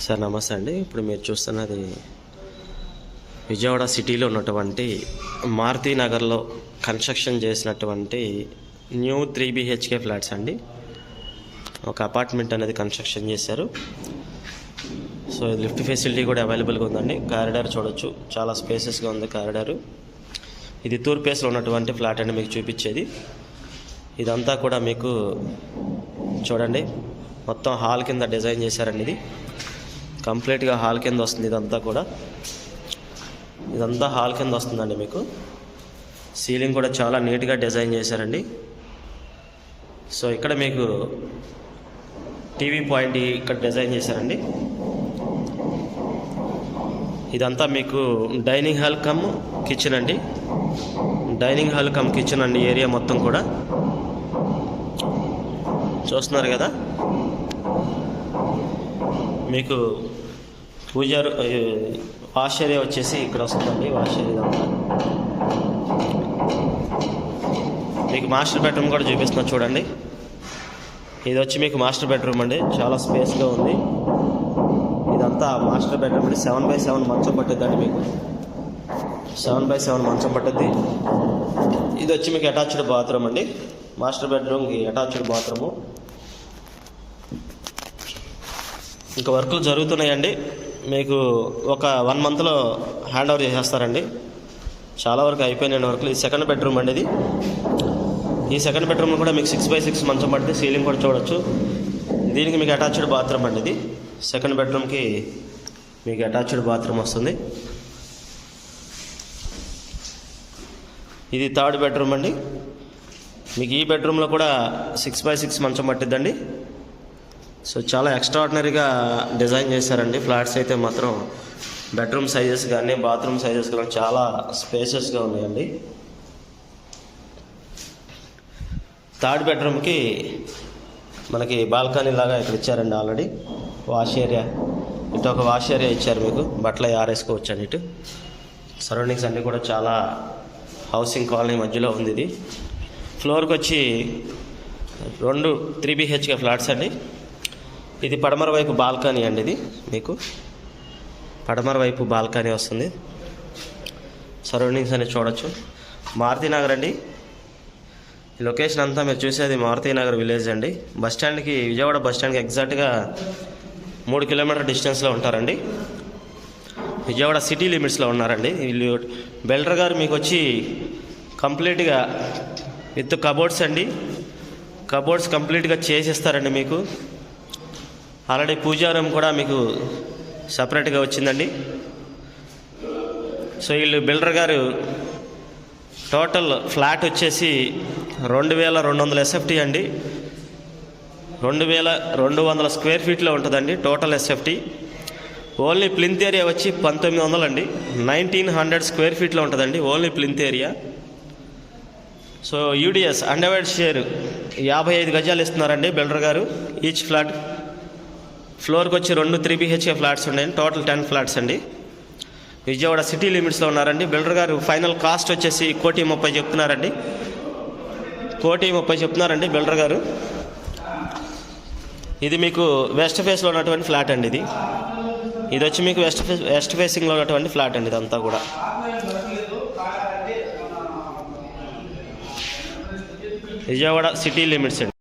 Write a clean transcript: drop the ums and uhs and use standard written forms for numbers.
Sir నమస్తే అండి. ఇప్పుడు మీరు చూస్తున్నది విజయవాడ సిటీలో ఉన్నటువంటి మారుతి నగర్లో కన్స్ట్రక్షన్ చేసినటువంటి న్యూ 3 BHK ఫ్లాట్స్ అండి. ఒక అపార్ట్మెంట్ అనేది కన్స్ట్రక్షన్ చేశారు. సో లిఫ్ట్ ఫెసిలిటీ కూడా అవైలబుల్గా ఉందండి. కారిడార్ చూడొచ్చు, చాలా స్పేసెస్గా ఉంది కారిడారు. ఇది తూర్పు ఫేస్లో ఉన్నటువంటి ఫ్లాట్ అండి మీకు చూపించేది. ఇదంతా కూడా మీకు చూడండి, మొత్తం హాల్ కింద డిజైన్ చేశారండి. ఇది కంప్లీట్గా హాల్ కింద వస్తుంది. ఇదంతా హాల్ కింద వస్తుందండి. మీకు సీలింగ్ కూడా చాలా నీట్గా డిజైన్ చేశారండి. సో ఇక్కడ మీకు టీవీ పాయింట్ ఇక్కడ డిజైన్ చేశారండి. ఇదంతా మీకు డైనింగ్ హాల్ కమ్ కిచెన్ అండి. డైనింగ్ హాల్ కమ్ కిచెన్ అండి. ఏరియా మొత్తం కూడా చూస్తున్నారు కదా. మీకు పూజారు వాష్ ఏరియా వచ్చేసి ఇక్కడ వస్తుందండి. వాష్ ఏరియా ఇదంతా మీకు మాస్టర్ బెడ్రూమ్ కూడా చూపిస్తున్నా చూడండి. ఇది వచ్చి మీకు మాస్టర్ బెడ్రూమ్ అండి. చాలా స్పేస్గా ఉంది. ఇదంతా మాస్టర్ బెడ్రూమ్ అండి. 7x7 మంచం పట్టుద్దండి. మీకు 7x7 మంచం పట్టుద్ది. ఇది వచ్చి మీకు అటాచ్డ్ బాత్రూమ్ అండి. మాస్టర్ బెడ్రూమ్కి అటాచ్డ్ బాత్రూము. ఇంకా వర్కులు జరుగుతున్నాయండి. మీకు ఒక 1 మంత్లో హ్యాండ్ ఓవర్ చేసేస్తారండి. చాలా వరకు అయిపోయినాయి వర్కులు. ఇది సెకండ్ బెడ్రూమ్ అండి. ఇది ఈ సెకండ్ బెడ్రూమ్ కూడా మీకు 6x6 మంచం పడితే సీలింగ్ కూడా చూడొచ్చు. దీనికి మీకు అటాచ్డ్ బాత్రూమ్ అండి. ఇది సెకండ్ బెడ్రూమ్కి మీకు అటాచ్డ్ బాత్రూమ్ వస్తుంది. ఇది థర్డ్ బెడ్రూమ్ అండి. మీకు ఈ బెడ్రూమ్లో కూడా 6x6 మంచం పట్టిద్దండి. సో చాలా ఎక్స్ట్రాడినరీగా డిజైన్ చేశారండి. ఫ్లాట్స్ అయితే మాత్రం బెడ్రూమ్ సైజెస్ కానీ బాత్రూమ్ సైజెస్ కానీ చాలా స్పేసెస్గా ఉన్నాయండి. థర్డ్ బెడ్రూమ్కి మనకి బాల్కనీ లాగా ఇక్కడ ఇచ్చారండి. ఆల్రెడీ వాష్ ఏరియా, ఇటు ఒక వాష్ ఏరియా ఇచ్చారు. మీకు బట్టలు ఆరేసుకోవచ్చు అండి. ఇటు సరౌండింగ్స్ అన్నీ కూడా చాలా హౌసింగ్ కాలనీ మధ్యలో ఉంది. ఇది ఫ్లోర్కి వచ్చి 2 3 BHK ఫ్లాట్స్ అండి. ఇది పడమర వైపు బాల్కనీ అండి. ఇది మీకు పడమర వైపు బాల్కనీ వస్తుంది. సరౌండింగ్స్ అన్ని చూడొచ్చు. మారుతి నగర్ అండి. లొకేషన్ అంతా మీరు చూసేది మారుతి నగర్ విలేజ్ అండి. బస్టాండ్కి, విజయవాడ బస్టాండ్కి ఎగ్జాక్ట్గా 3 కిలోమీటర్ డిస్టెన్స్లో ఉంటారండి. విజయవాడ సిటీ లిమిట్స్లో ఉన్నారండి. వీళ్ళు బిల్డర్ గారు మీకు వచ్చి కంప్లీట్గా విత్ కబోర్డ్స్ అండి. కబోర్డ్స్ కంప్లీట్గా చేసిస్తారండి. మీకు ఆల్రెడీ పూజా రూమ్ కూడా మీకు సపరేట్గా వచ్చిందండి. సో వీళ్ళు బిల్డర్ గారు టోటల్ ఫ్లాట్ వచ్చేసి 2200 SFT అండి. 2200 స్క్వేర్ ఫీట్లో ఉంటుందండి total SFT. Only plinth area వచ్చి 1900 అండి. 1900 స్క్వేర్ ఫీట్లో ఉంటుందండి only plinth area. So UDS undivided share 55 గజాలు ఇస్తున్నారండి బిల్డర్ గారు. ఈచ్ ఫ్లాట్ ఫ్లోర్కి వచ్చి 2 3 BHK ఫ్లాట్స్ ఉన్నాయండి. టోటల్ 10 ఫ్లాట్స్ అండి. విజయవాడ సిటీ లిమిట్స్లో ఉన్నారండి. బిల్డర్ గారు ఫైనల్ కాస్ట్ వచ్చేసి 1,30,00,000 చెప్తున్నారండి. 1,30,00,000 చెప్తున్నారండి బిల్డర్ గారు. ఇది మీకు వెస్ట్ ఫేస్లో ఉన్నటువంటి ఫ్లాట్ అండి. ఇది వచ్చి మీకు వెస్ట్ ఫేసింగ్లో ఉన్నటువంటి ఫ్లాట్ అండి. ఇదంతా కూడా విజయవాడ సిటీ లిమిట్స్ అండి.